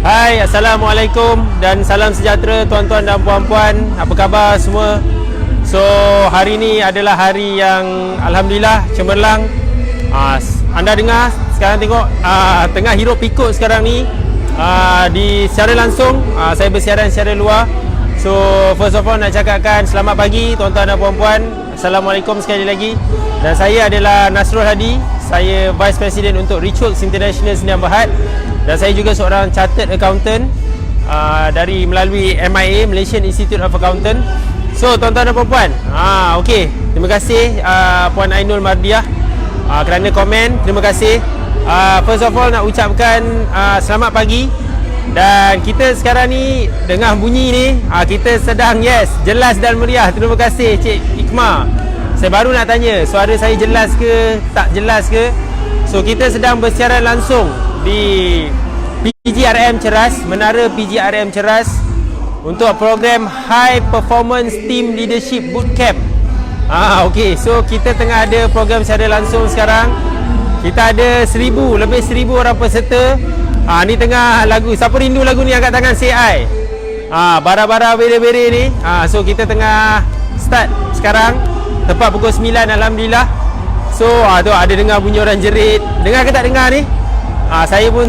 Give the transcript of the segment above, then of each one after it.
Hai, Assalamualaikum dan salam sejahtera tuan-tuan dan puan-puan. Apa khabar semua? So, hari ini adalah hari yang Alhamdulillah cemerlang. Anda dengar, sekarang tengok tengah hirup pikuk sekarang ni di secara langsung. Saya bersiaran secara luar. So, first of all nak cakapkan selamat pagi tuan-tuan dan puan-puan. Assalamualaikum sekali lagi. Dan saya adalah Nasrul Hadi. Saya Vice President untuk Richworks International Sdn Bhd. Dan saya juga seorang Chartered Accountant dari melalui MIA, Malaysian Institute of Accountant. So tuan-tuan dan puan-puan, okey, terima kasih Puan Ainul Mardiah kerana komen. Terima kasih. First of all nak ucapkan selamat pagi. Dan kita sekarang ni dengar bunyi ni, kita sedang jelas dan meriah. Terima kasih Cik Ikma. Saya baru nak tanya, suara saya jelas ke tak jelas ke? So kita sedang bersiaran langsung di PGRM Ceras, Menara PGRM Ceras untuk program High Performance Team Leadership Bootcamp. Okey, so kita tengah ada program secara langsung sekarang. Kita ada lebih 1000 orang peserta. Ni tengah lagu, siapa rindu lagu ni angkat tangan, say I. Bara-bara bere-bere ni. So kita tengah start sekarang tepat pukul 9 Alhamdulillah. So tu ada dengar bunyi orang jerit. Dengar ke tak dengar ni? Saya pun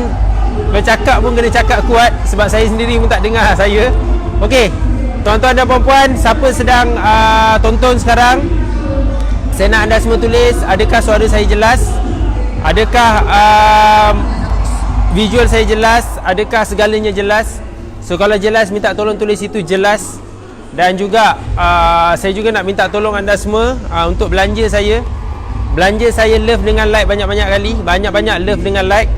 bercakap pun kena cakap kuat sebab saya sendiri pun tak dengar saya. Okey, tuan-tuan dan puan-puan, siapa sedang tonton sekarang, saya nak anda semua tulis, adakah suara saya jelas? Adakah visual saya jelas? Adakah segalanya jelas? So kalau jelas, minta tolong tulis itu jelas. Dan juga saya juga nak minta tolong anda semua untuk belanja saya. Belanja saya love dengan like banyak-banyak kali. Banyak-banyak love dengan like.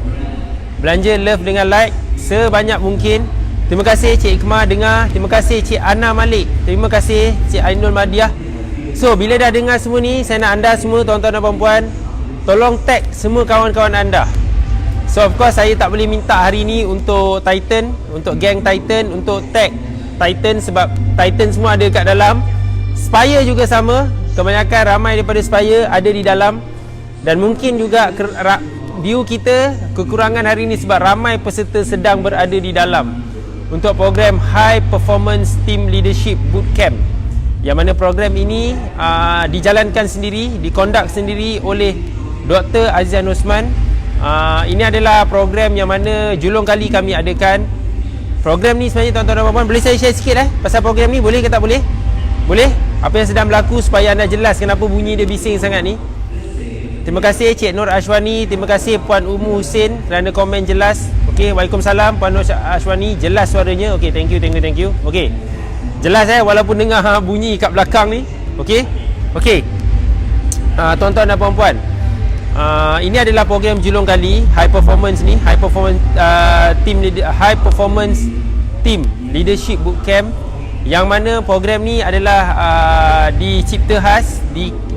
Belanja love dengan like sebanyak mungkin. Terima kasih Cik Ikma dengar. Terima kasih Cik Ana Malik. Terima kasih Cik Ainul Mardiah. So bila dah dengar semua ni, saya nak anda semua tuan-tuan dan puan-puan, tolong tag semua kawan-kawan anda. So of course saya tak boleh minta hari ni untuk Titan, untuk geng Titan, untuk tag Titan sebab Titan semua ada kat dalam. Spire juga sama. Kebanyakan ramai daripada Spire ada di dalam. Dan mungkin juga view kita kekurangan hari ini sebab ramai peserta sedang berada di dalam untuk program High Performance Team Leadership Bootcamp, yang mana program ini dijalankan sendiri, dikondak sendiri oleh Dr. Azian Osman. Ini adalah program yang mana julung kali kami adakan. Program ni sebenarnya tuan-tuan dan puan-puan, boleh saya share sikit pasal program ni, boleh ke tak boleh? Boleh? Apa yang sedang berlaku supaya anda jelas kenapa bunyi dia bising sangat ni. Terima kasih Cik Nur Ashwani. Terima kasih Puan Umu Husin kerana komen jelas. Okey, Waalaikumsalam Puan Nur Ashwani, jelas suaranya. Okey, thank you. Okey. Jelas walaupun dengar bunyi kat belakang ni. Okey. Okey. Tuan-tuan dan puan-puan, ini adalah program julung kali High Performance ni, High Performance Team Leadership Bootcamp, yang mana program ni adalah dicipta khas,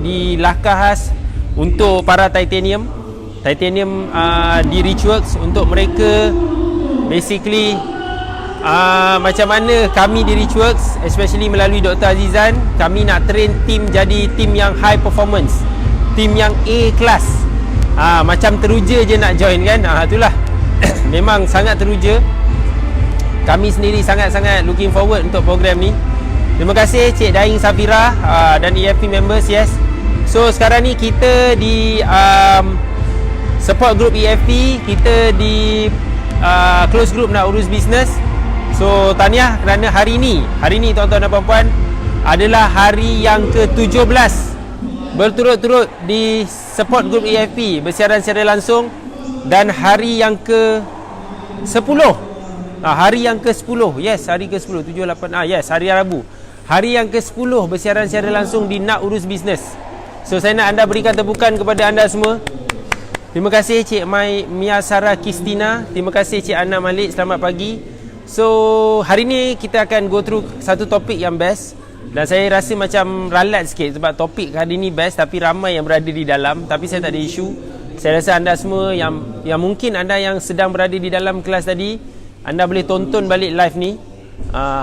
dilakar khas untuk para Titanium di Richworks, untuk mereka basically macam mana kami di Richworks, especially melalui Dr. Azizan, kami nak train tim jadi tim yang high performance, tim yang A class. Macam teruja je nak join kan. Itulah memang sangat teruja. Kami sendiri sangat-sangat looking forward untuk program ni. Terima kasih Cik Daing Safira dan EFP members. So sekarang ni kita di support group EFP, kita di close group nak urus bisnes. So tahniah kerana hari ni tuan-tuan dan puan-puan adalah hari yang ke-17 berturut-turut di support group EFP bersiaran secara langsung, dan hari yang ke-10. Hari yang ke-10. Hari ke-10, 7, 8. Hari Rabu. Hari yang ke-10 bersiaran secara langsung di Nak Urus Bisnes. So saya nak anda berikan tepukan kepada anda semua. Terima kasih Cik Mia Sarah Kistina. Terima kasih Cik Ana Malik. Selamat pagi. So hari ni kita akan go through satu topik yang best. Dan saya rasa macam ralat sikit sebab topik hari ni best tapi ramai yang berada di dalam. Tapi saya tak ada isu. Saya rasa anda semua yang mungkin anda yang sedang berada di dalam kelas tadi, anda boleh tonton balik live ni.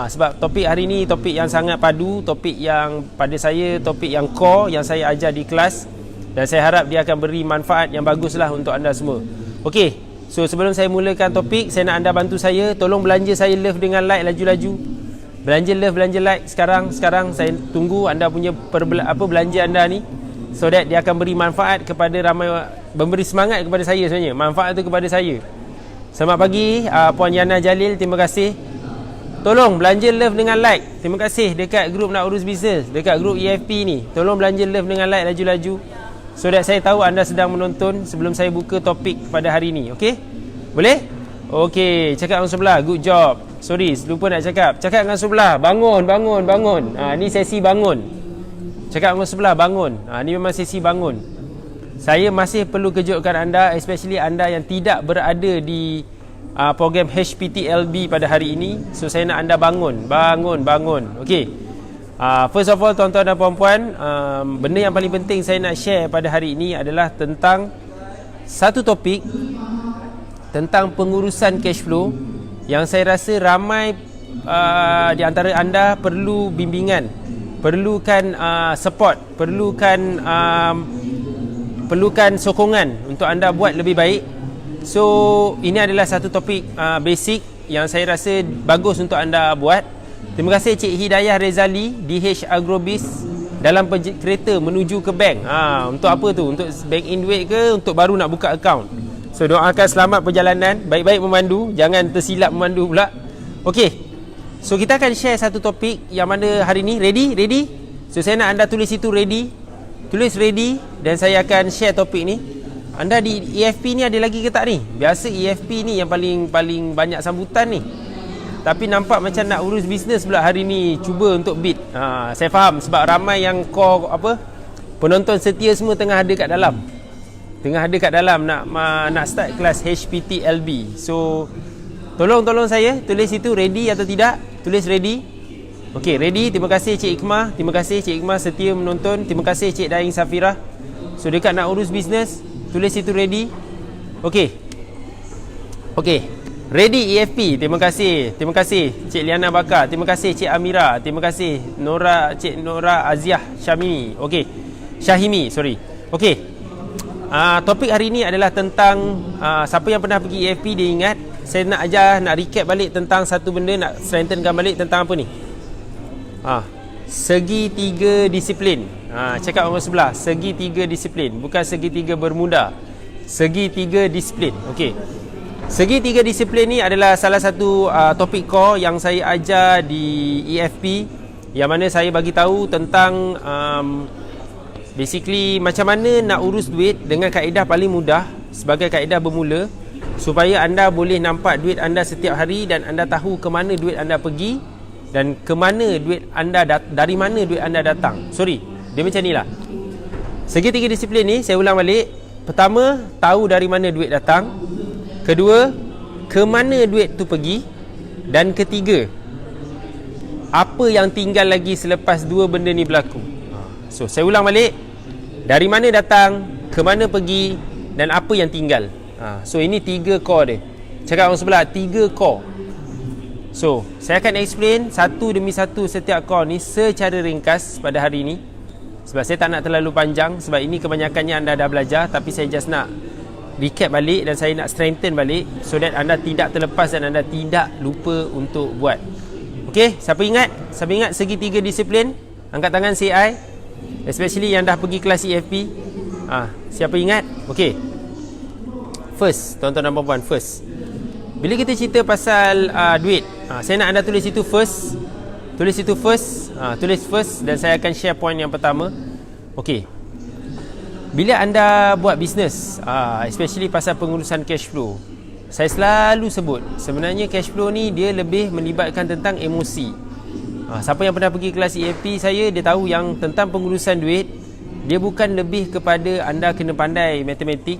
Sebab topik hari ni topik yang sangat padu, topik yang pada saya, topik yang core yang saya ajar di kelas. Dan saya harap dia akan beri manfaat yang baguslah untuk anda semua. Okey, So sebelum saya mulakan topik, saya nak anda bantu saya, tolong belanja saya love dengan like laju-laju. Belanja love, belanja like sekarang. Saya tunggu anda punya belanja anda ni, so that dia akan beri manfaat kepada ramai, memberi semangat kepada saya sebenarnya. Manfaat tu kepada saya. Selamat pagi Puan Yana Jalil, terima kasih. Tolong belanja love dengan like. Terima kasih dekat grup Nak Urus Bisnes, dekat grup EFP ni. Tolong belanja love dengan like laju-laju, so that saya tahu anda sedang menonton sebelum saya buka topik pada hari ni. Okey? Boleh? Okey, cakap dengan sebelah. Good job. Sorry, lupa nak cakap. Cakap dengan sebelah. Bangun. Ni sesi bangun. Cakap dengan sebelah, bangun. Ni memang sesi bangun. Saya masih perlu kejutkan anda, especially anda yang tidak berada di program HPTLB pada hari ini. So saya nak anda bangun. Okey. First of all, tuan-tuan dan puan-puan, benda yang paling penting saya nak share pada hari ini adalah tentang satu topik tentang pengurusan cash flow yang saya rasa ramai di antara anda perlu bimbingan, perlukan support, perlukan sokongan untuk anda buat lebih baik. So ini adalah satu topik basic yang saya rasa bagus untuk anda buat. Terima kasih Cik Hidayah Rezali, DH Agrobis, dalam kereta menuju ke bank. Untuk apa tu? Untuk bank in duit ke untuk baru nak buka account? So doakan selamat perjalanan, baik-baik memandu, jangan tersilap memandu pula. Okey. So kita akan share satu topik yang mana hari ni ready? So saya nak anda tulis itu ready. Tulis ready dan saya akan share topik ni. Anda di EFP ni ada lagi ke tak ni? Biasa EFP ni yang paling banyak sambutan ni. Tapi nampak macam Nak Urus Bisnes pula hari ni cuba untuk beat. Saya faham sebab ramai yang penonton setia semua tengah ada kat dalam nak start kelas HPTLB. So tolong saya tulis itu ready atau tidak. Tulis ready. Okey, ready. Terima kasih Cik Iqmah. Terima kasih Cik Iqmah setia menonton. Terima kasih Cik Daing Safirah. So dekat Nak Urus Bisnes, tulis itu ready. Okey. Ready EFP. Terima kasih Cik Liana Bakar. Terima kasih Cik Amira. Terima kasih Cik Nora Aziah Syahimi. Syahimi. Okey. Topik hari ini adalah tentang siapa yang pernah pergi EFP dia ingat. Saya nak recap balik tentang satu benda, nak strengthenkan balik tentang apa ni? Segitiga disiplin. Cakap orang sebelah, segitiga disiplin, bukan segitiga bermuda. Segitiga disiplin. Okey. Segitiga disiplin ni adalah salah satu topik core yang saya ajar di EFP, yang mana saya bagi tahu tentang basically macam mana nak urus duit dengan kaedah paling mudah sebagai kaedah bermula, supaya anda boleh nampak duit anda setiap hari dan anda tahu ke mana duit anda pergi dan ke mana duit anda dari mana duit anda datang. Dia macam ni lah. Segitiga disiplin ni saya ulang balik. Pertama, tahu dari mana duit datang. Kedua, ke mana duit tu pergi. Dan ketiga, apa yang tinggal lagi selepas dua benda ni berlaku. So saya ulang balik. Dari mana datang, ke mana pergi, dan apa yang tinggal. So ini 3 core dia. Cakap orang sebelah, 3 core. So saya akan explain satu demi satu setiap core ni secara ringkas pada hari ini, sebab saya tak nak terlalu panjang, sebab ini kebanyakannya anda dah belajar, tapi saya just nak recap balik dan saya nak strengthen balik, so that anda tidak terlepas dan anda tidak lupa untuk buat. Okey, siapa ingat segitiga disiplin? Angkat tangan CI, especially yang dah pergi kelas EFP. Siapa ingat? Okey. First, tuan-tuan dan puan-puan, first, bila kita cerita pasal duit, saya nak anda tulis itu first. Tulis first dan saya akan share point yang pertama. Okey. Bila anda buat bisnes, especially pasal pengurusan cash flow, saya selalu sebut sebenarnya cash flow ni dia lebih melibatkan tentang emosi. Siapa yang pernah pergi kelas EFP saya, dia tahu yang tentang pengurusan duit, dia bukan lebih kepada anda kena pandai matematik,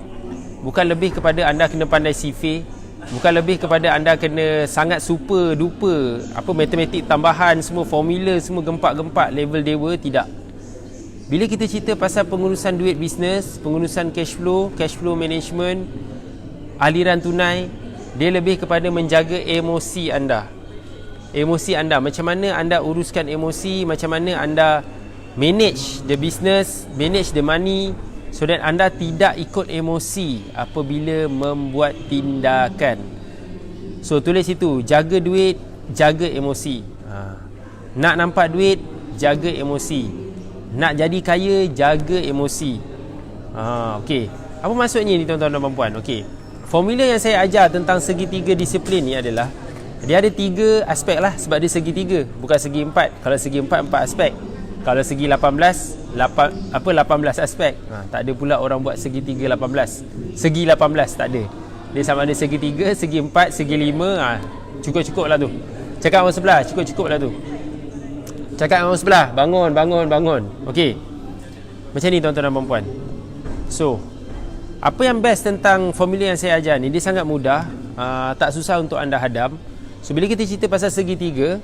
bukan lebih kepada anda kena pandai sifir, bukan lebih kepada anda kena sangat super duper matematik tambahan, semua formula, semua gempak-gempak level dewa. Tidak. Bila kita cerita pasal pengurusan duit bisnes, pengurusan cash flow management, aliran tunai, dia lebih kepada menjaga emosi anda. Macam mana anda uruskan emosi, macam mana anda manage the business, manage the money, so that anda tidak ikut emosi apabila membuat tindakan. So tulis itu, jaga duit, jaga emosi. Nak nampak duit, jaga emosi. Nak jadi kaya, jaga emosi. Okey. Apa maksudnya ni tuan-tuan dan puan-puan? Okey. Formula yang saya ajar tentang segitiga disiplin ni adalah, dia ada 3 aspek lah, sebab dia segitiga, bukan segi 4. Kalau segi 4 aspek. Kalau segi 18 aspek. Tak ada pula orang buat segitiga 18. Segi 18 tak ada. Dia sama ada segitiga, segi 4, segi 5. Cukup-cukup lah tu. Cakap orang sebelah, cukup-cukup lah tu. Cakap orang sebelah, bangun. Okey. Macam ni tuan-tuan dan puan-puan. So, apa yang best tentang formula yang saya ajar ni, dia sangat mudah, tak susah untuk anda hadam. So bila kita cerita pasal segitiga,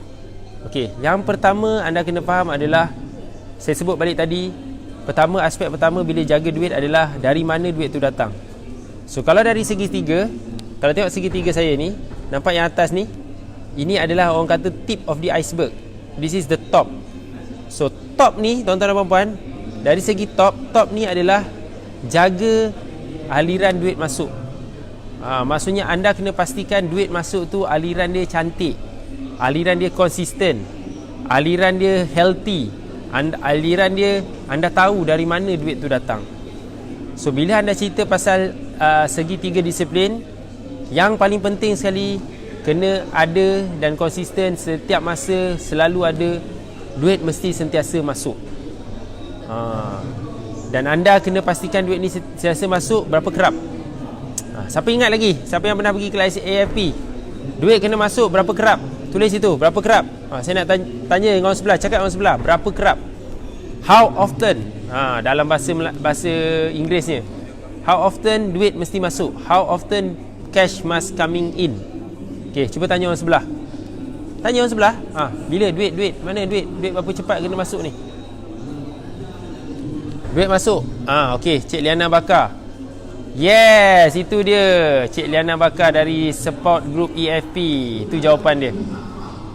okey, yang pertama anda kena faham adalah, saya sebut balik tadi, aspek pertama bila jaga duit adalah dari mana duit tu datang. So kalau dari segitiga, kalau tengok segitiga saya ni, nampak yang atas ni, ini adalah orang kata tip of the iceberg. This is the top. So top ni tuan-tuan dan puan-puan, dari segi top ni adalah jaga aliran duit masuk. Maksudnya anda kena pastikan duit masuk tu aliran dia cantik, aliran dia konsisten, aliran dia healthy, aliran dia anda tahu dari mana duit tu datang. So bila anda cerita pasal segitiga disiplin, yang paling penting sekali kena ada dan konsisten setiap masa, selalu ada, duit mesti sentiasa masuk. Dan anda kena pastikan duit ni sentiasa masuk berapa kerap. Siapa ingat lagi? Siapa yang pernah pergi kelas AFP? Duit kena masuk berapa kerap? Tulis itu, berapa kerap? Saya nak tanya dengan orang sebelah, cakap orang sebelah, berapa kerap? How often? Dalam bahasa Inggerisnya. How often duit mesti masuk? How often cash must coming in? Okey, cuba tanya orang sebelah. Tanya orang sebelah, bila duit? Mana duit? Duit berapa cepat kena masuk ni? Duit masuk. Okey, Cik Liana Bakar. Yes, itu dia, Cik Liana Bakar dari Support Group EFP. Itu jawapan dia.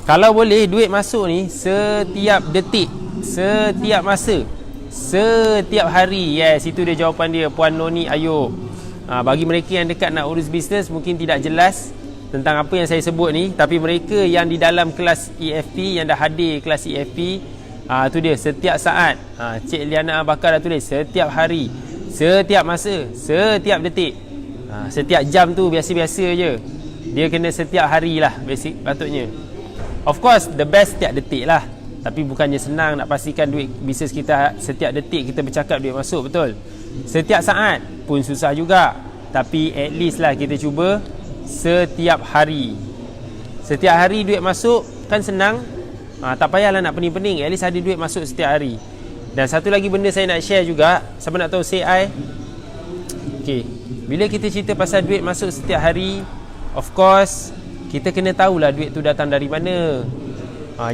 Kalau boleh, duit masuk ni setiap detik, setiap masa, setiap hari. Yes, itu dia jawapan dia, Puan Noni Ayub. Bagi mereka yang dekat nak urus bisnes, mungkin tidak jelas tentang apa yang saya sebut ni, tapi mereka yang di dalam kelas EFP, yang dah hadir kelas EFP, tu dia, setiap saat. Cik Liana Bakar dah tulis setiap hari, setiap masa, setiap detik. Setiap jam tu biasa-biasa je. Dia kena setiap hari lah basic patutnya. Of course the best setiap detik lah, tapi bukannya senang nak pastikan duit bisnes kita setiap detik kita bercakap duit masuk, betul? Setiap saat pun susah juga, tapi at least lah kita cuba setiap hari. Setiap hari duit masuk kan senang. Tak payahlah nak pening-pening, at least ada duit masuk setiap hari. Dan satu lagi benda saya nak share juga, siapa nak tahu say I? Okay, bila kita cerita pasal duit masuk setiap hari, of course kita kena tahulah duit tu datang dari mana.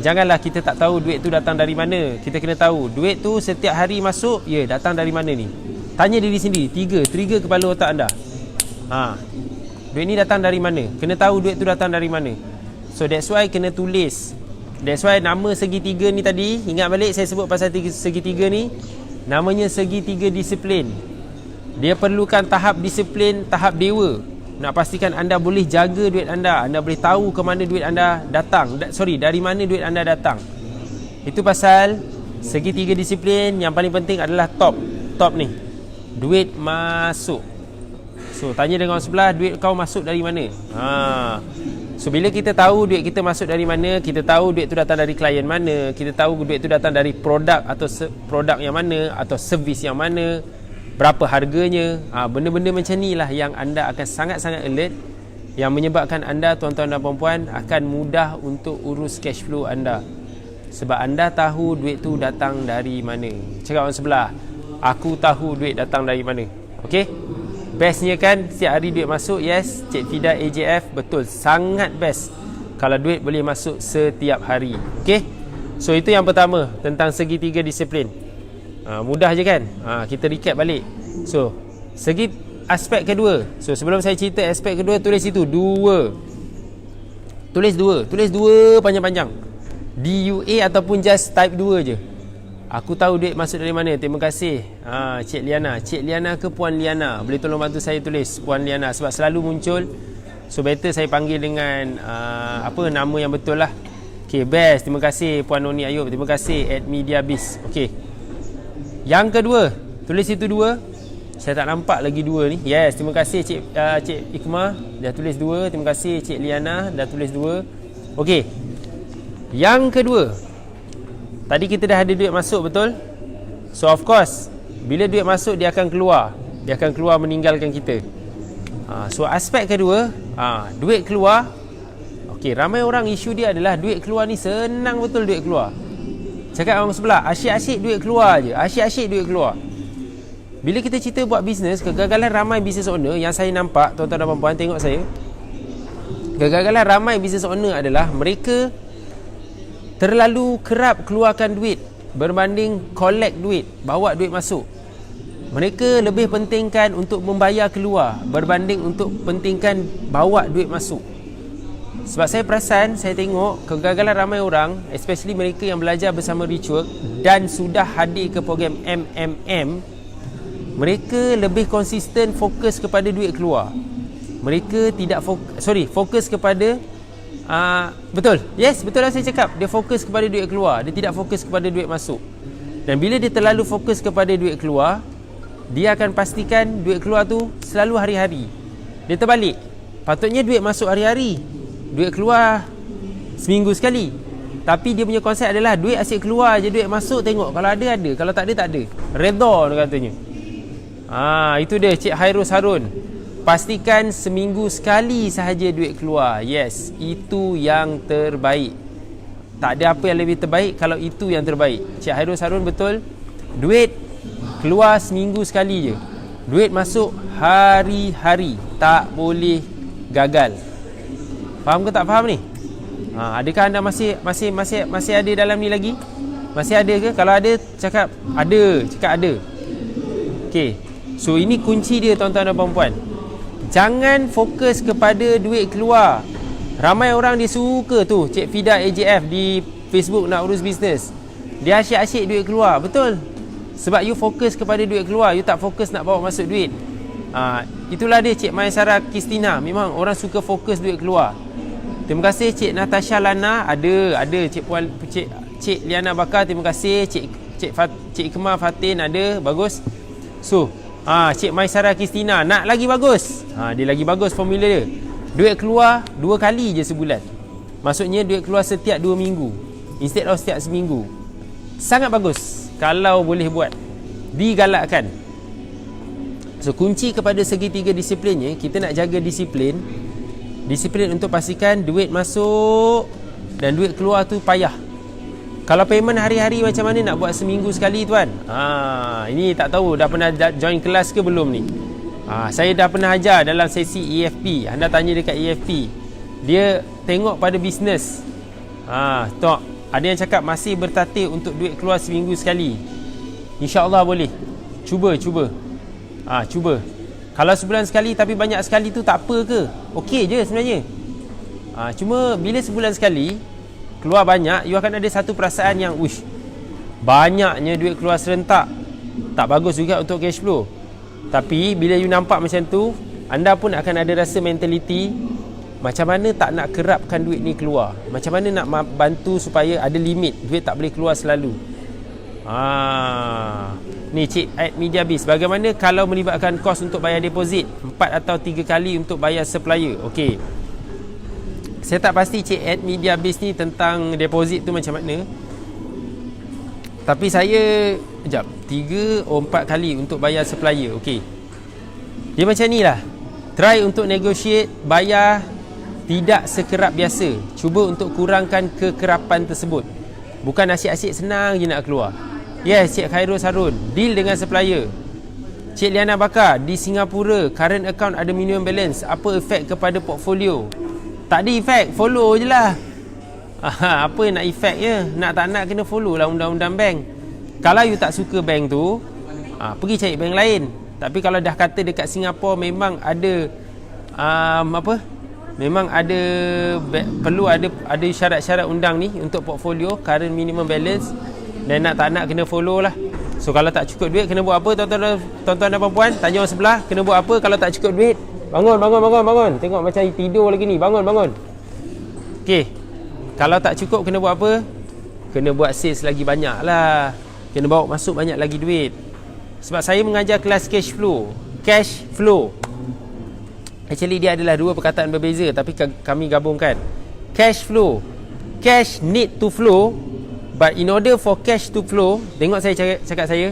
Janganlah kita tak tahu duit tu datang dari mana. Kita kena tahu duit tu setiap hari masuk, datang dari mana ni. Tanya diri sendiri, trigger kepala otak anda. Duit ni datang dari mana? Kena tahu duit tu datang dari mana. So that's why kena tulis. That's why nama segitiga ni tadi, ingat balik saya sebut pasal segitiga ni, namanya segitiga disiplin. Dia perlukan tahap disiplin, tahap dewa. Nak pastikan anda boleh jaga duit anda, anda boleh tahu ke mana duit anda datang, dari mana duit anda datang. Itu pasal segitiga disiplin. Yang paling penting adalah top ni, duit masuk. So tanya dengan orang sebelah, duit kau masuk dari mana? So bila kita tahu duit kita masuk dari mana, kita tahu duit tu datang dari klien mana, kita tahu duit tu datang dari produk atau produk yang mana, atau servis yang mana, berapa harganya, benda-benda macam ni lah yang anda akan sangat-sangat alert, yang menyebabkan anda, tuan-tuan dan puan-puan, akan mudah untuk urus cash flow anda. Sebab anda tahu duit tu datang dari mana. Cakap orang sebelah, aku tahu duit datang dari mana. Okey? Bestnya kan setiap hari duit masuk. Yes, Cik Fida AJF, betul, sangat best kalau duit boleh masuk setiap hari. Okey, so itu yang pertama tentang segitiga disiplin. Mudah je kan? Kita recap balik. So aspek kedua. So sebelum saya cerita aspek kedua, tulis itu tulis dua panjang-panjang, DUA ataupun just type 2 je. Aku tahu duit masuk dari mana. Terima kasih Cik Liana. Cik Liana ke Puan Liana? Boleh tolong bantu saya tulis Puan Liana, sebab selalu muncul. So better saya panggil dengan nama yang betul lah. Okay, best. Terima kasih Puan Noni Ayub. Terima kasih @mediabiz. Okay, yang kedua, tulis itu 2. Saya tak nampak lagi 2 ni. Yes, terima kasih Cik Ikmah dah tulis 2. Terima kasih Cik Liana dah tulis 2. Okay, yang kedua, tadi kita dah ada duit masuk, betul? So of course, bila duit masuk dia akan keluar. Dia akan keluar meninggalkan kita. So aspek kedua, duit keluar. Okey, ramai orang isu dia adalah duit keluar ni senang betul duit keluar. Cakap orang sebelah, asyik-asyik duit keluar je. Asyik-asyik duit keluar. Bila kita cerita buat bisnes, kegagalan ramai business owner yang saya nampak, tuan-tuan dan puan-puan tengok saya. Kegagalan ramai business owner adalah mereka terlalu kerap keluarkan duit berbanding collect duit, bawa duit masuk. Mereka lebih pentingkan untuk membayar keluar berbanding untuk pentingkan bawa duit masuk. Sebab saya perasan, saya tengok kegagalan ramai orang, especially mereka yang belajar bersama Richwork dan sudah hadir ke program MMM, mereka lebih konsisten fokus kepada duit keluar. Mereka tidak fokus kepada betul. Yes, betul lah saya cakap. Dia fokus kepada duit keluar, dia tidak fokus kepada duit masuk. Dan bila dia terlalu fokus kepada duit keluar, dia akan pastikan duit keluar tu selalu hari-hari. Dia terbalik. Patutnya duit masuk hari-hari, duit keluar seminggu sekali. Tapi dia punya konsep adalah duit asyik keluar je, duit masuk tengok. Kalau ada, ada. Kalau tak ada, tak ada. Redha dia katanya. Itu dia Cik Hairus Harun. Pastikan seminggu sekali sahaja duit keluar. Yes, itu yang terbaik. Tak ada apa yang lebih terbaik kalau itu yang terbaik. Cik Hairus Harun betul. Duit keluar seminggu sekali je. Duit masuk hari-hari. Tak boleh gagal. Faham ke tak faham ni? Adakah anda masih ada dalam ni lagi? Masih ada ke? Kalau ada, cakap ada. Cakap ada. Okey. So ini kunci dia, tuan-tuan dan puan-puan. Jangan fokus kepada duit keluar. Ramai orang dia suka tu Cik Fida AJF di Facebook nak urus bisnes. Dia asyik-asyik duit keluar. Betul. Sebab you fokus kepada duit keluar, you tak fokus nak bawa masuk duit. Itulah dia Cik Maisara Kristina. Memang orang suka fokus duit keluar. Terima kasih Cik Natasha Lana. Ada Cik Liana Bakar. Terima kasih Cik Ikmah Fatin. Ada. Bagus. So Cik Maisara Kristina nak lagi bagus. Dia lagi bagus formula dia. Duit keluar 2 kali je sebulan. Maksudnya duit keluar setiap 2 minggu instead of setiap seminggu. Sangat bagus kalau boleh buat. Digalakkan. So kunci kepada segitiga disiplinnya, kita nak jaga disiplin. Disiplin untuk pastikan duit masuk dan duit keluar tu payah. Kalau payment hari-hari macam mana nak buat seminggu sekali tuan? Ini tak tahu dah pernah join kelas ke belum ni. Saya dah pernah ajar dalam sesi EFP. Anda tanya dekat EFP. Dia tengok pada bisnes. Tok, ada yang cakap masih bertatih untuk duit keluar seminggu sekali. InsyaAllah boleh. Cuba. Cuba. Kalau sebulan sekali tapi banyak sekali tu tak apa ke? Okey je sebenarnya. Cuma bila sebulan sekali keluar banyak, you akan ada satu perasaan yang banyaknya duit keluar serentak. Tak bagus juga untuk cash flow. Tapi bila you nampak macam tu, anda pun akan ada rasa mentaliti macam mana tak nak kerapkan duit ni keluar. Macam mana nak bantu supaya ada limit, duit tak boleh keluar selalu. Ni Cik @mediabiz. Bagaimana kalau melibatkan kos untuk bayar deposit 4 atau 3 kali untuk bayar supplier? Okey. Saya tak pasti Cik @mediabiz ni tentang deposit tu macam mana. Tapi saya 3 atau 4 kali untuk bayar supplier. Okey. Dia macam ni lah. Try untuk negotiate bayar tidak sekerap biasa. Cuba untuk kurangkan kekerapan tersebut. Bukan asyik-asyik senang je nak keluar. Yes, Cik Khairul Harun, deal dengan supplier. Cik Liana Bakar, di Singapura current account ada minimum balance. Apa efek kepada portfolio? Tak ada efek, follow je lah. Apa nak efeknya? Nak tak nak kena follow lah undang-undang bank. Kalau you tak suka bank tu, pergi cari bank lain. Tapi kalau dah kata dekat Singapura memang ada memang ada perlu ada syarat-syarat undang ni untuk portfolio current minimum balance. Dan nak tak nak kena follow lah. So kalau tak cukup duit kena buat apa tuan-tuan dan puan-puan? Tanya orang sebelah, kena buat apa kalau tak cukup duit? Bangun. Tengok macam tidur lagi ni. Bangun. Okey. Kalau tak cukup kena buat apa? Kena buat sales lagi banyak lah. Kena bawa masuk banyak lagi duit. Sebab saya mengajar kelas cash flow. Actually dia adalah dua perkataan berbeza, tapi kami gabungkan. Cash flow. Cash need to flow, but in order for cash to flow, tengok saya cakap saya,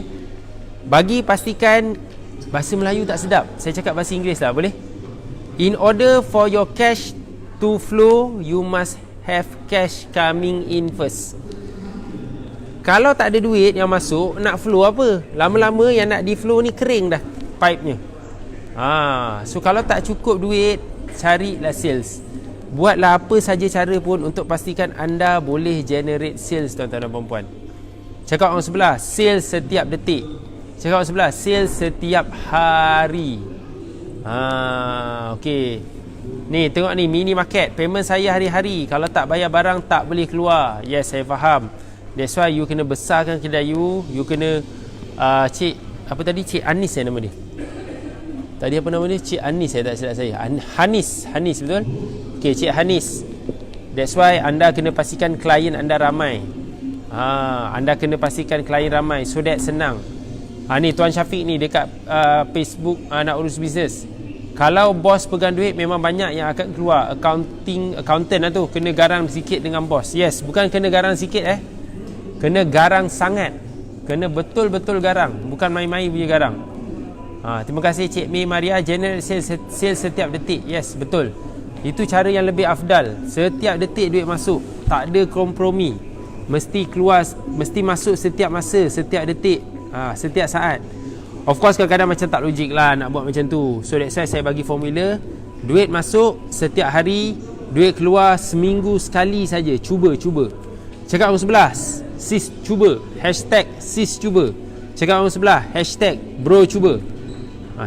bagi pastikan bahasa Melayu tak sedap, saya cakap bahasa Inggeris lah, boleh? In order for your cash to flow, you must have cash coming in first. Kalau tak ada duit yang masuk, nak flow apa? Lama-lama yang nak di flow ni kering dah pipe-nya. So kalau tak cukup duit, carilah sales. Buatlah apa saja cara pun untuk pastikan anda boleh generate sales, tuan-tuan dan puan-puan. Cakap orang sebelah, sales setiap detik. Cakap orang sebelah, sales setiap hari. Okey. Ni tengok ni, mini market. Payment saya hari-hari. Kalau tak bayar barang tak boleh keluar. Yes, saya faham. That's why you kena besarkan kedai you. You kena Cik Anis nama dia. Tadi apa nama dia? Cik Anis, saya tak silap saya. Hanis betul? Okey, Cik Hanis. That's why anda kena pastikan klien anda ramai. Anda kena pastikan klien ramai, so that senang. Ni Tuan Syafiq ni dekat Facebook nak urus bisnes. Kalau bos pegang duit, memang banyak yang akan keluar. Accountant lah tu, kena garang sikit dengan bos. Yes, bukan kena garang sikit kena garang sangat. Kena betul-betul garang, bukan main-main punya garang. Terima kasih Cik May Maria. Generate sales setiap detik. Yes, betul. Itu cara yang lebih afdal. Setiap detik duit masuk, tak ada kompromi. Mesti keluar, mesti masuk setiap masa, setiap detik, setiap saat. Of course kadang-kadang macam tak logik lah nak buat macam tu. So that's why saya bagi formula. Duit masuk setiap hari, duit keluar seminggu sekali saja. Cuba. Cakap orang sebelah, sis cuba. Hashtag sis cuba. Cakap orang sebelah, hashtag bro cuba.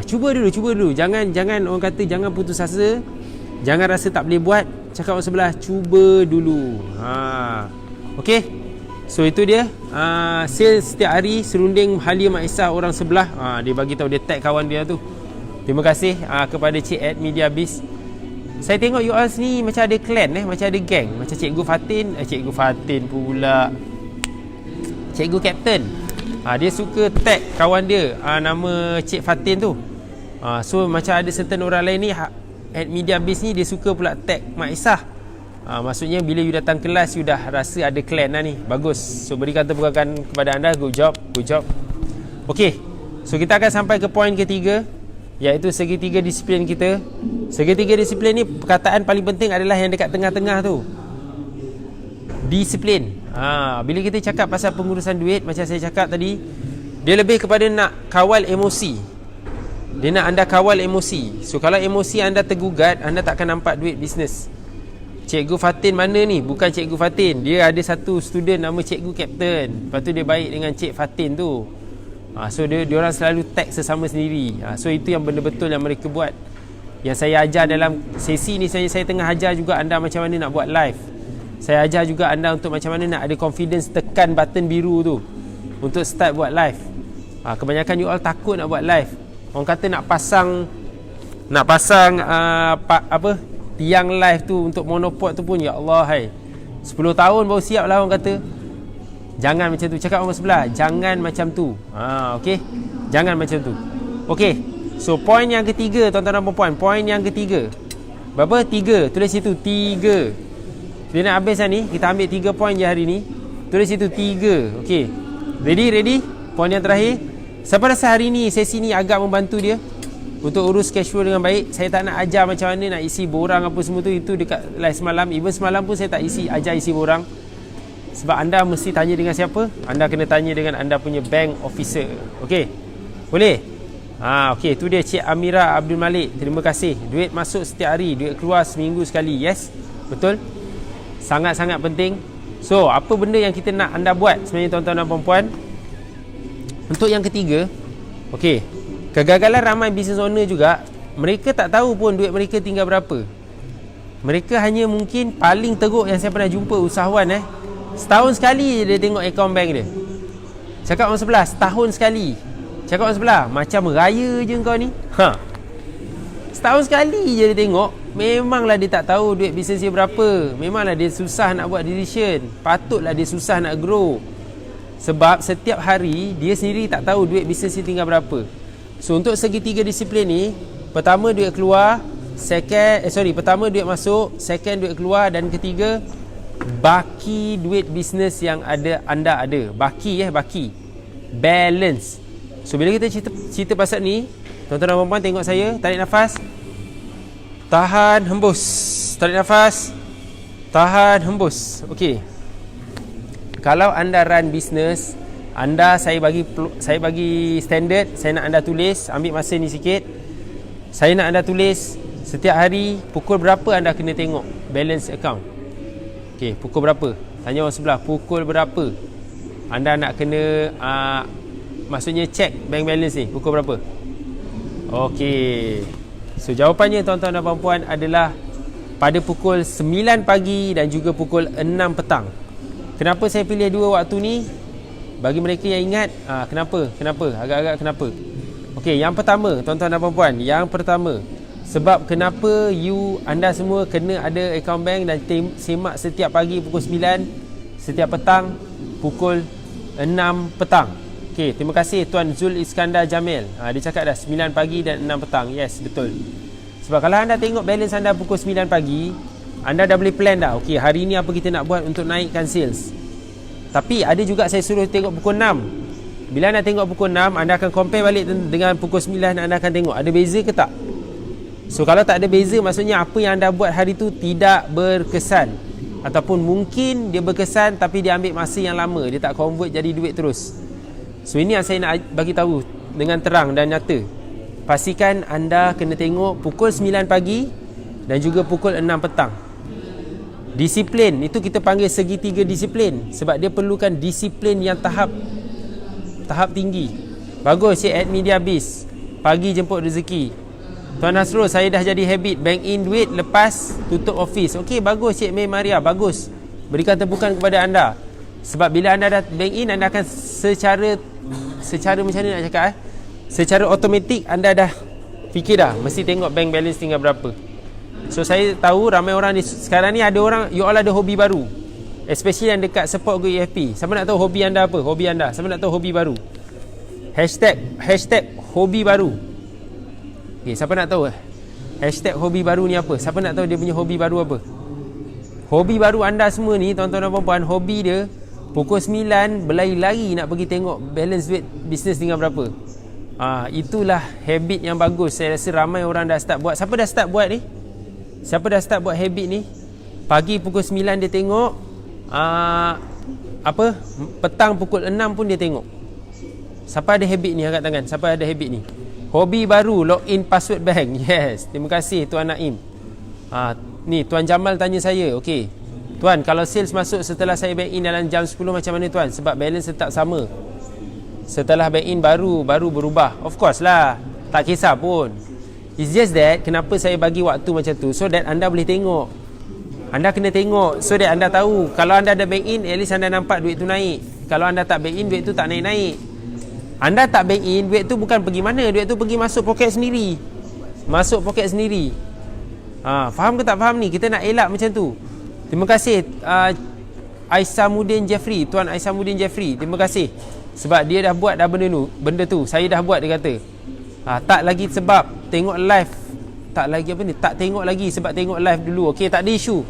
Cuba dulu. Jangan orang kata jangan putus asa. Jangan rasa tak boleh buat. Cakap orang sebelah, cuba dulu. Okey. So itu dia sales setiap hari. Serunding Halia Mak Isah orang sebelah. Dia bagi tahu, dia tag kawan dia tu. Terima kasih kepada Cik at Media Biz. Saya tengok you all ni macam ada clan macam ada gang. Macam Cikgu Fatin pula. Cikgu Captain. Dia suka tag kawan dia nama Cik Fatin tu. So macam ada certain orang lain ni at Media Biz ni, dia suka pula tag Mak Isah. Maksudnya bila you datang kelas, you dah rasa ada clan lah ni. Bagus. So berikan tepukan kepada anda. Good job. Okey. So kita akan sampai ke poin ketiga, iaitu segitiga disiplin kita. Segitiga disiplin ni, perkataan paling penting adalah yang dekat tengah-tengah tu. Disiplin. Bila kita cakap pasal pengurusan duit, macam saya cakap tadi, dia lebih kepada nak kawal emosi. Dia nak anda kawal emosi. So kalau emosi anda tergugat, anda tak akan nampak duit bisnes. Cikgu Fatin mana ni? Bukan Cikgu Fatin. Dia ada satu student nama Cikgu Captain. Lepas tu dia baik dengan Cik Fatin tu. So dia orang selalu tag sesama sendiri. So itu yang benda betul yang mereka buat. Yang saya ajar dalam sesi ni, saya tengah ajar juga anda macam mana nak buat live. Saya ajar juga anda untuk macam mana nak ada confidence, tekan button biru tu untuk start buat live. Kebanyakan you all takut nak buat live. Orang kata nak pasang tiang live tu untuk monopod tu pun, ya Allah 10 tahun baru siap lah orang kata. Jangan macam tu. Cakap orang sebelah, jangan macam tu. Okey, jangan macam tu. Okey. So poin yang ketiga, tuan-tuan dan puan-puan, poin yang ketiga. Berapa? 3. Tulis situ 3. Kita nak habis lah ni. Kita ambil 3 poin je hari ni. Tulis situ 3. Okey. Ready? Poin yang terakhir. Siapa rasa hari ni sesi ni agak membantu dia untuk urus cash flow dengan baik? Saya tak nak ajar macam mana nak isi borang apa semua tu. Itu dekat live semalam. Even semalam pun saya tak ajar isi borang. Sebab anda mesti tanya dengan siapa? Anda kena tanya dengan anda punya bank officer. Okey? Boleh? Okey, tu dia Cik Amira Abdul Malik. Terima kasih. Duit masuk setiap hari, duit keluar seminggu sekali. Yes? Betul? Sangat-sangat penting. So, apa benda yang kita nak anda buat sebenarnya, tuan-tuan dan puan-puan? Untuk yang ketiga, okey, kegagalan ramai business owner juga, mereka tak tahu pun duit mereka tinggal berapa. Mereka hanya mungkin paling teruk yang saya pernah jumpa usahawan setahun sekali dia tengok akaun bank dia. Cakap orang sebelah, setahun sekali. Cakap orang sebelah, macam raya je kau ni. Setahun sekali je dia tengok. Memanglah dia tak tahu duit bisnes dia berapa. Memanglah dia susah nak buat decision. Patutlah dia susah nak grow. Sebab setiap hari dia sendiri tak tahu duit bisnes dia tinggal berapa. So untuk segitiga disiplin ni, pertama duit keluar, pertama duit masuk, second duit keluar, dan ketiga baki duit bisnes yang anda ada. Baki balance. So bila kita cerita pasal ni, tuan-tuan dan puan-puan tengok saya, tarik nafas, tahan, hembus, tarik nafas, tahan, hembus. Okey. Kalau anda run bisnes, saya bagi standard, saya nak anda tulis, ambil masa ni sikit. Saya nak anda tulis setiap hari pukul berapa anda kena tengok balance account. Okey, pukul berapa? Tanya orang sebelah, pukul berapa anda nak kena maksudnya check bank balance ni, pukul berapa? Okey. So jawapannya tuan-tuan dan puan-puan adalah pada pukul 9 pagi dan juga pukul 6 petang. Kenapa saya pilih dua waktu ni? Bagi mereka yang ingat, kenapa? Agak-agak kenapa? Okey, yang pertama, tuan-tuan dan puan-puan, yang pertama, sebab kenapa anda semua kena ada account bank dan semak setiap pagi pukul 9, setiap petang pukul 6 petang. Okey, terima kasih Tuan Zul Iskandar Jamil. Dia cakap dah 9 pagi dan 6 petang. Yes, betul. Sebab kalau anda tengok balance anda pukul 9 pagi, anda dah boleh plan dah. Okey, hari ni apa kita nak buat untuk naikkan sales. Tapi ada juga saya suruh tengok pukul 6. Bila anda tengok pukul 6, anda akan compare balik dengan pukul 9, anda akan tengok ada beza ke tak. So kalau tak ada beza, maksudnya apa yang anda buat hari tu tidak berkesan. Ataupun mungkin dia berkesan tapi dia ambil masa yang lama, dia tak convert jadi duit terus. So ini yang saya nak bagi tahu dengan terang dan nyata. Pastikan anda kena tengok pukul 9 pagi dan juga pukul 6 petang. Disiplin, itu kita panggil segitiga disiplin. Sebab dia perlukan disiplin yang tahap tinggi. Bagus Cik Admin Diabis, pagi jemput rezeki. Tuan Nasrul, saya dah jadi habit bank in duit lepas tutup office. Okey, bagus Cik Mei Maria, bagus. Berikan tepukan kepada anda. Sebab bila anda dah bank in, anda akan secara macam mana nak cakap secara automatik anda dah fikir dah mesti tengok bank balance tinggal berapa. So saya tahu ramai orang sekarang ni ada orang, you all ada hobi baru, especially yang dekat support group EFP. Siapa nak tahu hobi anda apa? Hobi anda. Siapa nak tahu hobi baru? Hashtag hobi baru. Okay, siapa nak tahu hashtag hobi baru ni apa? Siapa nak tahu dia punya hobi baru apa? Hobi baru anda semua ni, tuan-tuan dan puan-puan, hobi dia pukul 9 berlari-lari nak pergi tengok balance duit bisnes tinggal berapa. Itulah habit yang bagus. Saya rasa ramai orang dah start buat. Siapa dah start buat ni? Siapa dah start buat habit ni? Pagi pukul 9 dia tengok, petang pukul 6 pun dia tengok. Siapa ada habit ni? Angkat tangan. Siapa ada habit ni? Hobi baru, login password bank. Yes, terima kasih Tuan Naim. Ni Tuan Jamal tanya saya, okey Tuan, kalau sales masuk setelah saya bank in dalam jam 10 macam mana Tuan? Sebab balance tetap sama. Setelah bank in baru berubah. Of course lah, tak kisah pun. It's just that kenapa saya bagi waktu macam tu, so that anda boleh tengok. Anda kena tengok so that anda tahu. Kalau anda ada bank in, at least anda nampak duit tu naik. Kalau anda tak bank in, duit tu tak naik-naik. Anda tak bank in, duit tu bukan pergi mana, duit tu pergi masuk poket sendiri. Masuk poket sendiri. Faham ke tak faham ni? Kita nak elak macam tu. Terima kasih Aisamuddin Jeffrey, Tuan Aisamuddin Jeffrey, terima kasih. Sebab dia dah buat dah benda tu. Saya dah buat, dia kata. Tak lagi sebab tengok live. Tak lagi apa ni? Tak tengok lagi sebab tengok live dulu. Okey, tak ada isu.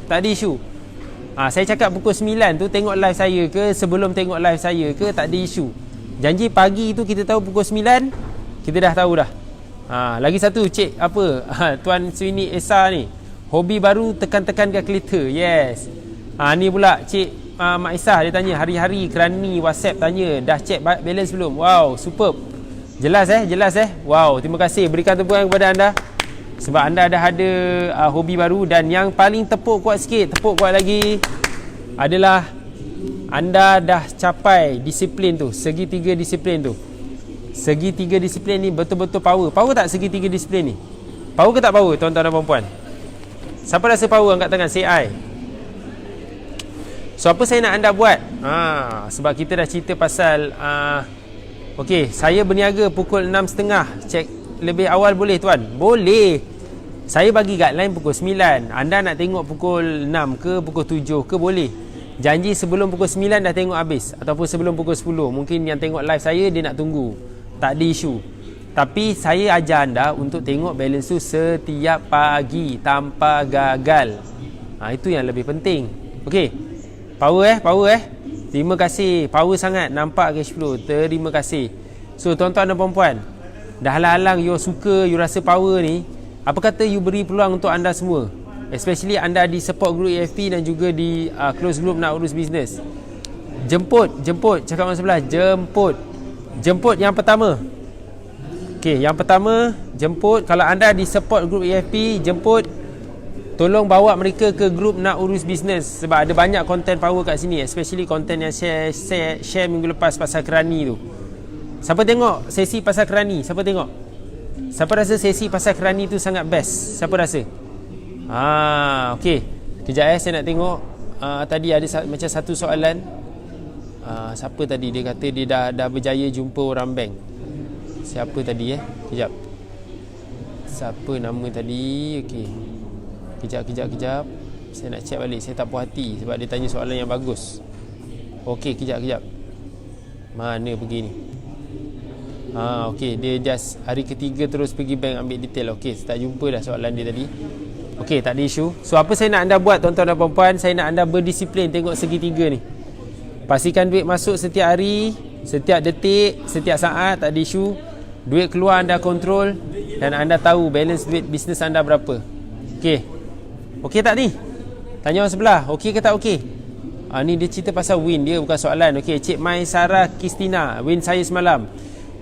Saya cakap pukul 9 tu tengok live saya ke sebelum tengok live saya ke, tak ada isu. Janji pagi tu kita tahu pukul 9, kita dah tahu dah. Lagi satu Cik Tuan Swini Esa ni, hobi baru tekan-tekan calculator. Yes. Ni pula Cik Mak Isah, dia tanya hari-hari kerani WhatsApp tanya dah check balance belum. Wow, superb. Jelas Wow, terima kasih. Berikan tepukan kepada anda sebab anda dah ada hobi baru. Dan yang paling tepuk kuat lagi adalah anda dah capai disiplin tu, segitiga disiplin tu. Segitiga disiplin ni betul-betul power. Power tak segitiga disiplin ni? Power ke tak power, tuan-tuan dan puan-puan? Siapa rasa power angkat tangan, say I. So apa saya nak anda buat? Sebab kita dah cerita pasal okey, saya berniaga pukul 6.30. Cek lebih awal boleh tuan? Boleh. Saya bagi guideline pukul 9. Anda nak tengok pukul 6 ke pukul 7 ke boleh. Janji sebelum pukul 9 dah tengok habis, ataupun sebelum pukul 10. Mungkin yang tengok live saya dia nak tunggu. Tak ada isu. Tapi saya ajar anda untuk tengok balance tu setiap pagi tanpa gagal. Itu yang lebih penting. Okey. Power. Terima kasih. Power sangat. Nampak cash flow. Terima kasih. So tuan-tuan dan puan-puan, dah halang-halang you suka, you rasa power ni, apa kata you beri peluang untuk anda semua, especially anda di support group EFP dan juga di close group nak urus bisnes. Jemput. Cakap orang sebelah. Jemput yang pertama. Okey, yang pertama, jemput. Kalau anda di support group EFP, jemput. Tolong bawa mereka ke grup nak urus bisnes. Sebab ada banyak konten power kat sini, especially konten yang share minggu lepas pasal kerani tu. Siapa tengok sesi pasal kerani? Siapa tengok? Siapa rasa sesi pasal kerani tu sangat best? Siapa rasa? Okey. Kejap saya nak tengok. Tadi ada macam satu soalan. Siapa tadi dia kata dia dah berjaya jumpa orang bank. Siapa tadi Kejap. Siapa nama tadi? Okey. Kejap. Saya nak check balik. Saya tak puas hati sebab dia tanya soalan yang bagus. Okey, kejap. Mana pergi ni? Okey, dia just hari ketiga terus pergi bank ambil detail. Okey, saya tak jumpa dah soalan dia tadi. Okey, tak ada isu. So apa saya nak anda buat tuan-tuan dan puan-puan? Saya nak anda berdisiplin tengok segitiga ni. Pastikan duit masuk setiap hari, setiap detik, setiap saat, tak ada isu. Duit keluar anda kontrol dan anda tahu balance duit bisnes anda berapa. Okey. Okey tak ni? Tanya orang sebelah, okey ke tak okey? Ni dia cerita pasal win dia, bukan soalan. Okey, Cik Mai Sarah Kristina, win saya semalam.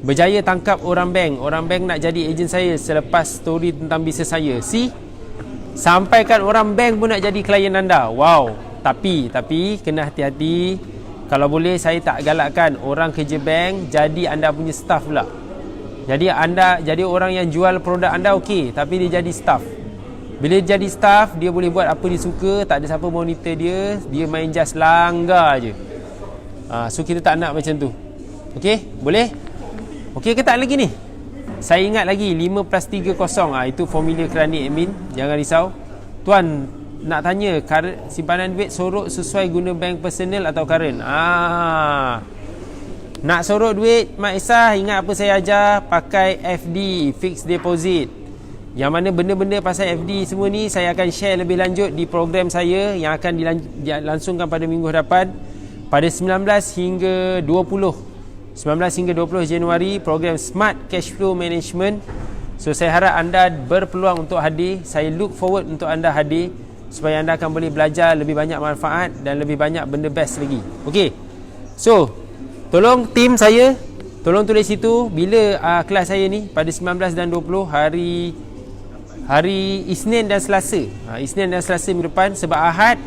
Berjaya tangkap orang bank. Orang bank nak jadi ejen saya selepas story tentang bisnes saya. See? Sampaikan orang bank pun nak jadi klien anda. Wow. Tapi kena hati-hati. Kalau boleh saya tak galakkan orang kerja bank jadi anda punya staff pula. Jadi anda jadi orang yang jual produk anda okey, tapi dia jadi staff. Bila dia jadi staff, dia boleh buat apa dia suka, tak ada siapa monitor dia, dia main just langgar je. So kita tak nak macam tu. Okey? Boleh? Okey ke tak lagi ni? Saya ingat lagi 5 plus 3 kosong. Itu formula kerani admin. Jangan risau. Tuan nak tanya, simpanan duit sorok sesuai guna bank personal atau current? Nak sorok duit, Mak Isah, ingat apa saya ajar? Pakai FD, fixed deposit. Yang mana benda-benda pasal FD semua ni saya akan share lebih lanjut di program saya yang akan dilangsungkan pada minggu hadapan pada 19 hingga 20 Januari, program Smart Cash Flow Management. So saya harap anda berpeluang untuk hadir. Saya look forward untuk anda hadir supaya anda akan boleh belajar lebih banyak manfaat dan lebih banyak benda best lagi. Okey. So, tolong tim saya, tolong tulis situ bila kelas saya ni pada 19 dan 20 hari Isnin dan Selasa. Isnin dan Selasa minggu depan. Sebab Ahad,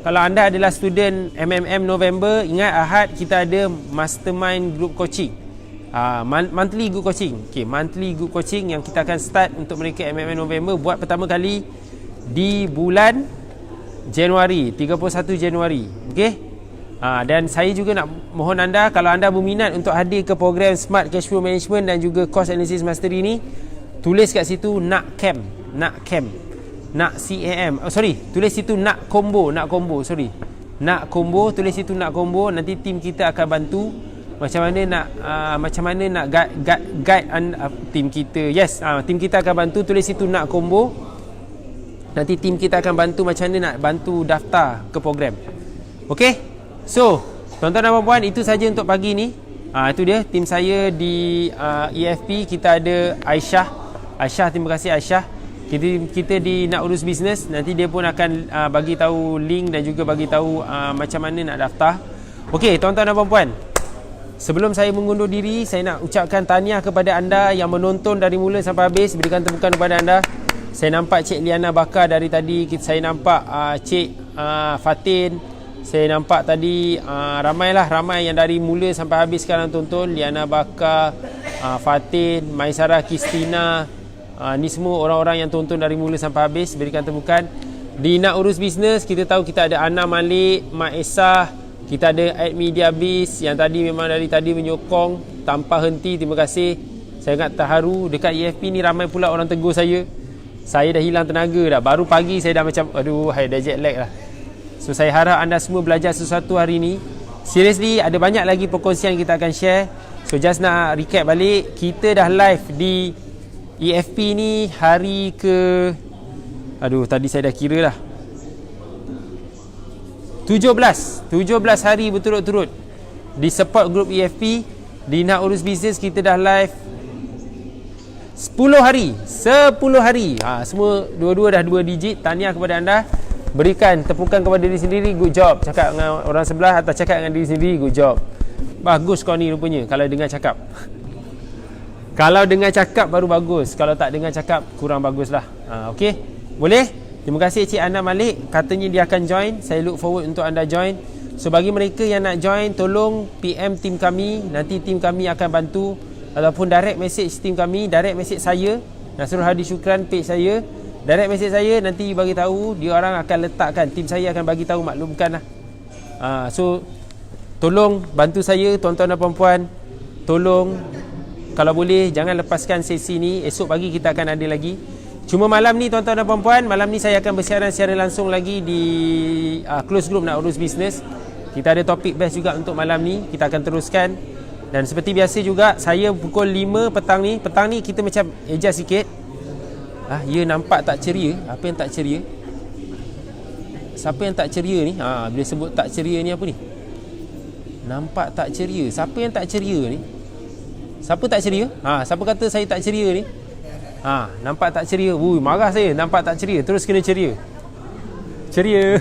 kalau anda adalah student MMM November, ingat Ahad kita ada mastermind group coaching, monthly group coaching. Okay, monthly group coaching yang kita akan start untuk mereka MMM November, buat pertama kali di bulan Januari, 31 Januari. Okay. Dan saya juga nak mohon anda, kalau anda berminat untuk hadir ke program Smart Cash Flow Management dan juga Cost Analysis Mastery ni, tulis kat situ nak CAM, tulis situ nak combo, nak combo, tulis situ nak combo. Nanti tim kita akan bantu macam mana nak guide tim kita. Tim kita akan bantu, tulis situ nak combo. Nanti tim kita akan bantu macam mana nak bantu daftar ke program. Okey. So, tuan-tuan dan puan-puan, itu saja untuk pagi ni. Itu dia tim saya di EFP. Kita ada Aisyah, terima kasih Aisyah. Kita di nak urus bisnes, nanti dia pun akan bagi tahu link dan juga bagi tahu macam mana nak daftar. Okey, tuan-tuan dan puan-puan, sebelum saya mengundur diri, saya nak ucapkan tahniah kepada anda yang menonton dari mula sampai habis. Berikan tepukan kepada anda. Saya nampak Cik Liana Bakar dari tadi. Saya nampak Cik Fatin. Saya nampak tadi ramai yang dari mula sampai habis sekarang tonton. Liana Bakar, Fatin, Maisarah Kristina. Ni semua orang-orang yang tonton dari mula sampai habis. Berikan tepukan. Di Nak Urus Bisnes, kita tahu kita ada Ana Malik, Mak Esah, kita ada Ad Media Biz yang tadi memang dari tadi menyokong tanpa henti. Terima kasih. Saya sangat terharu. Dekat EFP ni ramai pula orang tegur saya. Saya dah hilang tenaga dah. Baru pagi saya dah macam aduh, dah jet lag lah. So saya harap anda semua belajar sesuatu hari ni. Seriously, ada banyak lagi perkongsian kita akan share. So just nak recap balik, kita dah live di EFP ni hari ke, aduh tadi saya dah kira dah, 17 hari berturut-turut di support group EFP. Di Nak Urus Bisnes kita dah live 10 hari. Semua dua-dua dah 2 digit. Tahniah kepada anda. Berikan tepukan kepada diri sendiri, good job. Cakap dengan orang sebelah atau cakap dengan diri sendiri, good job. Bagus kau ni rupanya kalau dengar cakap. Kalau dengar cakap baru bagus. Kalau tak dengar cakap kurang baguslah. Okey. Boleh? Terima kasih Cik Ana Malik. Katanya dia akan join. Saya look forward untuk anda join. So bagi mereka yang nak join, tolong PM tim kami. Nanti tim kami akan bantu. Ataupun direct message tim kami, direct message saya, Nasrul Hadi Syukran page saya. Direct message saya, nanti bagi tahu, dia orang akan letakkan, tim saya akan bagi tahu, maklumkan lah. So tolong bantu saya tuan-tuan dan puan-puan. Tolong kalau boleh jangan lepaskan sesi ni. Esok pagi kita akan ada lagi. Cuma malam ni tuan-tuan dan puan-puan, malam ni saya akan bersiaran secara langsung lagi di close group Nak Urus Bisnes. Kita ada topik best juga untuk malam ni. Kita akan teruskan. Dan seperti biasa juga, saya pukul 5 petang ni. Petang ni kita macam adjust sikit. Ya nampak tak ceria. Apa yang tak ceria? Siapa yang tak ceria ni? Bila sebut tak ceria ni apa ni? Nampak tak ceria. Siapa yang tak ceria ni? Siapa tak ceria? Siapa kata saya tak ceria ni? Nampak tak ceria. Marah saya. Nampak tak ceria. Terus kena ceria. Ceria.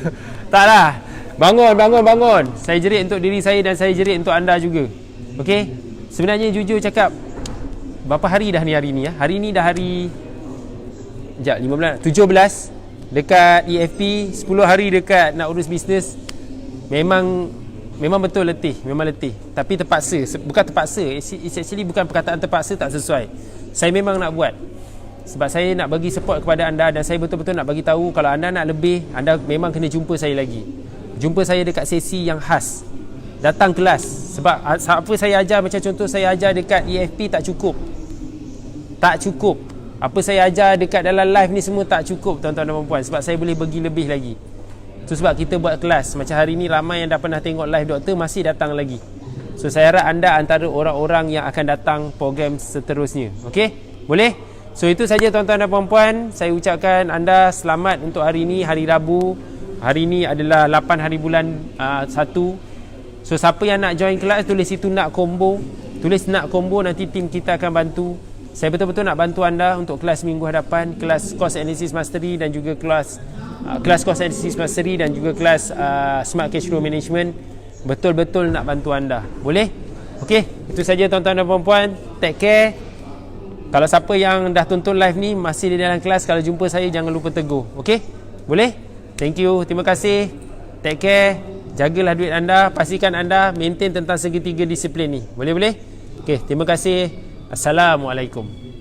Taklah. Bangun. Saya jerit untuk diri saya dan saya jerit untuk anda juga. Okey. Sebenarnya jujur cakap, berapa hari dah ni hari ni ya? Hari ni dah hari 17 dekat EFP, 10 hari dekat Nak Urus Bisnes. Memang betul letih, memang letih. Tapi terpaksa, bukan terpaksa. It's actually bukan perkataan terpaksa, tak sesuai. Saya memang nak buat. Sebab saya nak bagi support kepada anda dan saya betul-betul nak bagi tahu kalau anda nak lebih, anda memang kena jumpa saya lagi. Jumpa saya dekat sesi yang khas. Datang kelas. Sebab apa saya ajar, macam contoh saya ajar dekat EFP tak cukup. Apa saya ajar dekat dalam live ni semua tak cukup tuan-tuan dan puan-puan. Sebab saya boleh bagi lebih lagi. Itu sebab kita buat kelas. Macam hari ni ramai yang dah pernah tengok live doktor masih datang lagi. So saya harap anda antara orang-orang yang akan datang program seterusnya. Okey? Boleh? So itu saja tuan-tuan dan puan-puan. Saya ucapkan anda selamat untuk hari ini, hari Rabu. Hari ini adalah 8 hari bulan 1. So siapa yang nak join kelas, tulis situ nak combo. Tulis nak combo, nanti tim kita akan bantu. Saya betul-betul nak bantu anda untuk kelas minggu hadapan, kelas Cost Analysis Mastery dan juga kelas Cost Analysis Mastery dan juga kelas Smart Cash Flow Management. Betul-betul nak bantu anda. Boleh? Okey, itu saja tuan-tuan dan puan-puan. Take care. Kalau siapa yang dah tonton live ni masih di dalam kelas, kalau jumpa saya jangan lupa tegur. Okey? Boleh? Thank you. Terima kasih. Take care. Jagalah duit anda. Pastikan anda maintain tentang segitiga disiplin ni. Boleh-boleh? Okey, terima kasih. Assalamualaikum.